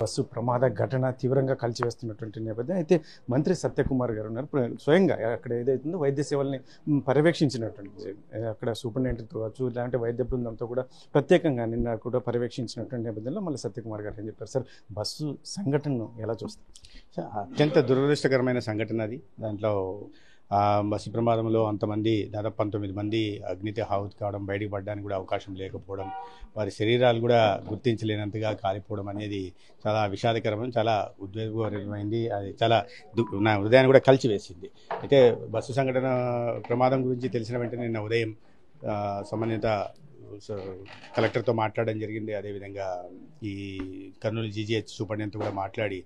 Bus ప్రమాద ఘటన తీవ్రంగా కలిచివేస్తున్నటువంటి నేపథ్యం అయితే మంత్రి సత్యకుమార్ గారు ఉన్నారు. స్వయంగా అక్కడ ఏదైతుందో వైద్య సేవల్ని పర్యవేక్షించినటువంటి అక్కడ సూపరింటెండెంట్ కావచ్చు ఇలాంటి వైద్య బృందంతో కూడా ప్రత్యేకంగా నిన్న కూడా పర్యవేక్షించినటువంటి నేపథ్యంలో మళ్ళీ సత్యకుమార్ గారు ఏం చెప్పారు సార్, బస్సు సంఘటనను ఎలా చూస్తారు? అత్యంత దురదృష్టకరమైన సంఘటన అది. దాంట్లో బస్సు ప్రమాదంలో అంతమంది దాదాపు 19 మంది అగ్నితో ఆహుతి కావడం, బయటికి పడడానికి కూడా అవకాశం లేకపోవడం, వారి శరీరాలు కూడా గుర్తించలేనంతగా కాలిపోవడం అనేది చాలా విషాదకరమైన, చాలా ఉద్వేగకరమైంది. అది చాలా నా హృదయాన్ని కూడా కలిచివేసింది. అయితే బస్సు సంఘటన ప్రమాదం గురించి తెలిసిన వెంటనే నిన్న ఉదయం సంబంధిత కలెక్టర్తో మాట్లాడడం జరిగింది. అదేవిధంగా ఈ కర్నూలు జీజీహెచ్ సూపరింటెండెంట్ కూడా మాట్లాడి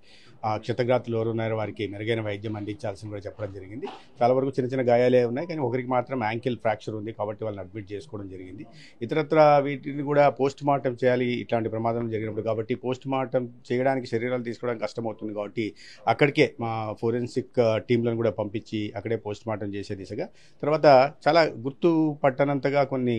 ఆ క్షతగాత్రులు ఎవరు ఉన్నారో వారికి మెరుగైన వైద్యం అందించాల్సింది కూడా చెప్పడం జరిగింది. చాలా వరకు చిన్న చిన్న గాయాలే ఉన్నాయి, కానీ ఒకరికి మాత్రం యాంకిల్ ఫ్రాక్చర్ ఉంది కాబట్టి వాళ్ళని అడ్మిట్ చేసుకోవడం జరిగింది. ఇతరత్ర వీటిని కూడా పోస్ట్ మార్టం చేయాలి ఇట్లాంటి ప్రమాదం జరిగినప్పుడు, కాబట్టి పోస్ట్ మార్టం చేయడానికి శరీరాలు తీసుకోవడానికి కష్టమవుతుంది కాబట్టి అక్కడికే మా ఫోరెన్సిక్ టీంలను కూడా పంపించి అక్కడే పోస్ట్ మార్టం చేసే దిశగా, తర్వాత చాలా గుర్తు పట్టనంతగా కొన్ని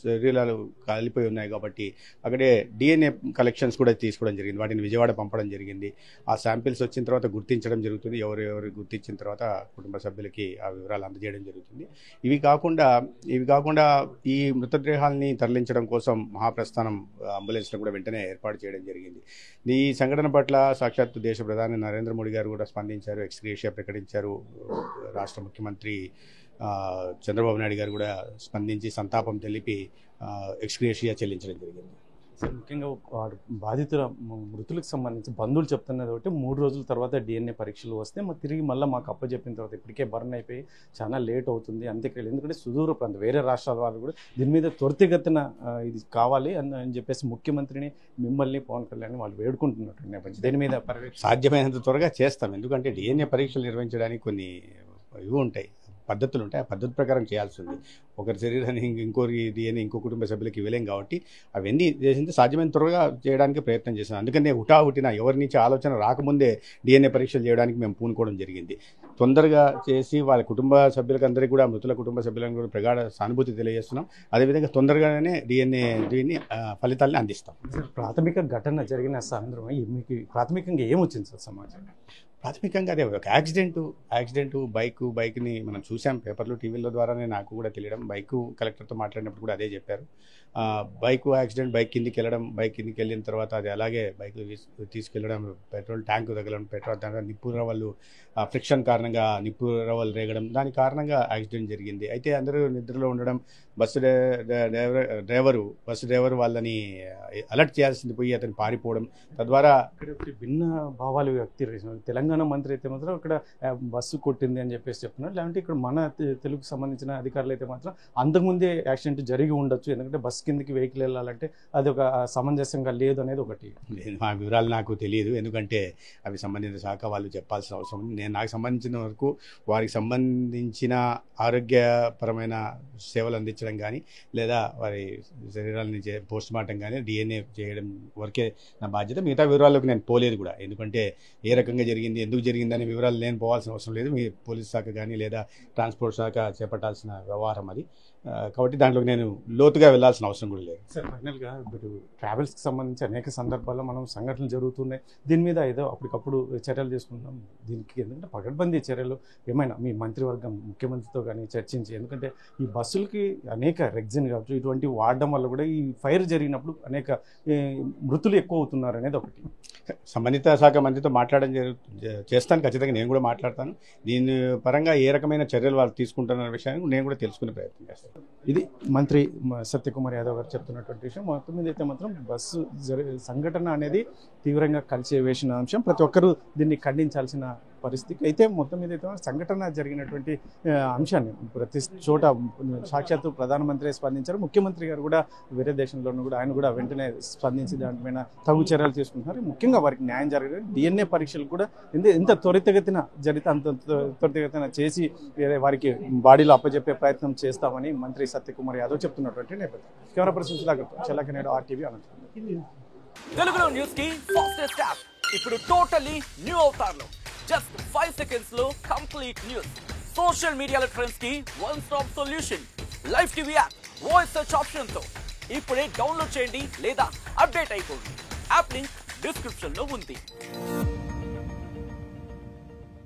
శరీరాలు కాలిపోయి ఉన్నాయి కాబట్టి అక్కడే డిఎన్ఏ కలెక్షన్స్ కూడా తీసుకోవడం జరిగింది. వాటిని విజయవాడ పంపడం జరిగింది. ఆ శాంపిల్స్ వచ్చిన తర్వాత గుర్తించడం జరుగుతుంది. ఎవరు గుర్తించిన తర్వాత కుటుంబ సభ్యులకి ఆ వివరాలు అందజేయడం జరుగుతుంది. ఇవి కాకుండా ఈ మృతదేహాల్ని తరలించడం కోసం మహాప్రస్థానం అంబులెన్స్ను కూడా వెంటనే ఏర్పాటు చేయడం జరిగింది. ఈ సంఘటన పట్ల సాక్షాత్తు దేశ ప్రధాని నరేంద్ర మోడీ గారు కూడా స్పందించారు, ఎక్స్గ్రేషియా ప్రకటించారు. రాష్ట్ర ముఖ్యమంత్రి చంద్రబాబు నాయుడు గారు కూడా స్పందించి సంతాపం తెలిపి ఎక్స్గ్రేషియా చెల్లించడం జరిగింది. ముఖ్యంగా బాధితుల మృతులకు సంబంధించి బంధువులు చెప్తున్నది ఒకటి, 3 రోజుల తర్వాత డిఎన్ఏ పరీక్షలు వస్తే తిరిగి మళ్ళీ మాకు అప్పచెప్పిన తర్వాత ఇప్పటికే బర్న్ అయిపోయి చాలా లేట్ అవుతుంది అంతేకాదు. ఎందుకంటే సుదూర ప్రాంతం వేరే రాష్ట్రాల వాళ్ళు కూడా దీని మీద త్వరితగతిన ఇది కావాలి అని చెప్పేసి ముఖ్యమంత్రిని, మిమ్మల్ని, పవన్ కళ్యాణ్ వాళ్ళు వేడుకుంటున్నట్టు నేపథ్యం దీని మీద సాధ్యమైనంత త్వరగా చేస్తాం. ఎందుకంటే డిఎన్ఏ పరీక్షలు నిర్వహించడానికి కొన్ని ఇవి ఉంటాయి, పద్ధతులు ఉంటాయి. ఆ పద్ధతి ప్రకారం చేయాల్సి ఉంది. ఒకరి శరీరాన్ని ఇంకోరి డిఎన్ఏ ఇంకో కుటుంబ సభ్యులకి ఇవ్వలేం కాబట్టి అవన్నీ చేసింది సాధ్యమైన త్వరగా చేయడానికి ప్రయత్నం చేశాను. అందుకనే హుటాహుటిన ఎవరి నుంచి ఆలోచన రాకముందే డిఎన్ఏ పరీక్షలు చేయడానికి మేము పూనుకోవడం జరిగింది. తొందరగా చేసి వాళ్ళ కుటుంబ సభ్యులకు అందరికీ కూడా, మృతుల కుటుంబ సభ్యులకు కూడా ప్రగాఢ సానుభూతి తెలియజేస్తున్నాం. అదేవిధంగా తొందరగానే దీన్ని ఫలితాలను అందిస్తాం. ప్రాథమిక ఘటన జరిగిన సందర్భం మీకు ప్రాథమికంగా ఏమొచ్చింది సార్ సమాచారం? ప్రాథమికంగా అదే ఒక యాక్సిడెంటు బైక్ని మనం చూసాం పేపర్లు, టీవీల ద్వారానే నాకు కూడా తెలియడం. బైకు కలెక్టర్తో మాట్లాడినప్పుడు కూడా అదే చెప్పారు. బైక్ యాక్సిడెంట్, బైక్ కిందికి వెళ్ళిన తర్వాత అది అలాగే బైక్ తీసుకెళ్ళడం, పెట్రోల్ ట్యాంకు తగలడం, పెట్రోల్ ట్యాంక్ నిప్పు రవ్వలు ఫ్రిక్షన్ కారణంగా నిప్పు రవ్వలు రేగడం, దాని కారణంగా యాక్సిడెంట్ జరిగింది. అయితే అందరూ నిద్రలో ఉండడం, బస్సు డ్రైవరు వాళ్ళని అలర్ట్ చేయాల్సింది పోయి అతను పారిపోవడం, తద్వారా భిన్న భావాలు వ్యక్తి తెలంగాణ మంత్రి అయితే మాత్రం ఇక్కడ బస్సు కొట్టింది అని చెప్పేసి చెప్తున్నారు. లేదంటే ఇక్కడ మన తెలుగుకు సంబంధించిన అధికారులు అయితే మాత్రం అంతకుముందే యాక్సిడెంట్ జరిగి ఉండొచ్చు, ఎందుకంటే బస్సు కిందకి వెహికల్ వెళ్ళాలంటే అది ఒక సమంజసంగా లేదు అనేది ఒకటి. ఆ వివరాలు నాకు తెలియదు, ఎందుకంటే అవి సంబంధిత శాఖ వాళ్ళు చెప్పాల్సిన అవసరం ఉంది. నాకు సంబంధించిన వరకు వారికి సంబంధించిన ఆరోగ్యపరమైన సేవలు అందించడం కానీ, లేదా వారి శరీరాలని పోస్ట్ మార్టం కానీ, డిఎన్ఏ చేయడం వరకే నా బాధ్యత. మిగతా వివరాల్లోకి నేను పోలేదు కూడా, ఎందుకంటే ఏ రకంగా జరిగింది, ఎందుకు జరిగింది అనే వివరాలు నేను పోవాల్సిన అవసరం లేదు. మీ పోలీస్ శాఖ కానీ లేదా ట్రాన్స్పోర్ట్ శాఖ చేపట్టాల్సిన వ్యవహారం అది. కాబట్టి దాంట్లోకి నేను లోతుగా వెళ్లాల్సిన అవసరం కూడా లేదు. సార్, ఫైనల్గా ఇప్పుడు ట్రావెల్స్కి సంబంధించి అనేక సందర్భాల్లో మనం సంఘటనలు జరుగుతున్నాయి, దీని మీద ఏదో అప్పటికప్పుడు చర్యలు తీసుకుంటాం. దీనికి ఎందుకంటే పకడ్బందీ చర్యలు ఏమైనా మీ మంత్రివర్గం ముఖ్యమంత్రితో కానీ చర్చించి, ఎందుకంటే ఈ బస్సులకి అనేక రెగ్జిన్ కావచ్చు ఇటువంటి వాడడం వల్ల కూడా ఈ ఫైర్ జరిగినప్పుడు అనేక మృతులు ఎక్కువ అవుతున్నారు అనేది ఒకటి. సంబంధిత శాఖ మంత్రితో మాట్లాడడం చేస్తాను, ఖచ్చితంగా నేను కూడా మాట్లాడతాను. దీని పరంగా ఏ రకమైన చర్యలు వాళ్ళు తీసుకుంటున్న విషయాన్ని నేను కూడా తెలుసుకునే ప్రయత్నం చేస్తాను. ఇది మంత్రి సత్యకుమార్ యాదవ్ గారు చెప్తున్నటువంటి విషయం. మొత్తం మీద అయితే మాత్రం బస్సు సంఘటన అనేది తీవ్రంగా కలిసివేసిన అంశం, ప్రతి ఒక్కరూ దీన్ని ఖండించాల్సిన పరిస్థితి. అయితే మొత్తం మీద అయితే సంఘటన జరిగినటువంటి అంశాన్ని ప్రతి చోట సాక్షాత్తు ప్రధానమంత్రి స్పందించారు, ముఖ్యమంత్రి గారు కూడా వేరే దేశంలోనూ కూడా ఆయన కూడా వెంటనే స్పందించి దానిపైన తగు చర్యలు తీసుకుంటున్నారు. ముఖ్యంగా వారికి న్యాయం జరగదు. డిఎన్ఏ పరీక్షలు కూడా ఎంత త్వరితగతిన జరిగితే అంత త్వరితగతిన చేసి వారికి బాడీలో అప్పచెప్పే ప్రయత్నం చేస్తామని మంత్రి సత్యకుమార్ యాదవ్ చెప్తున్నటువంటి నేపథ్యం. కెమెరా పర్సన్ చెల్లకనేడు RTV అనంతపురం. తెలుగులో న్యూస్ కి ఫాస్టెస్ట్ యాప్ ఇప్పుడు టోటలీ న్యూ అవతార్లో జస్ట్ 5 seconds లో కంప్లీట్ న్యూస్. సోషల్ మీడియాలో ట్రెండ్స్ కి one stop solution. Live TV app voice search option తో. ఇప్పుడే డౌన్లోడ్ చేయండి లేదా అప్డేట్ అయిపోండి. యాప్ లింక్ డిస్క్రిప్షన్ లో ఉంది.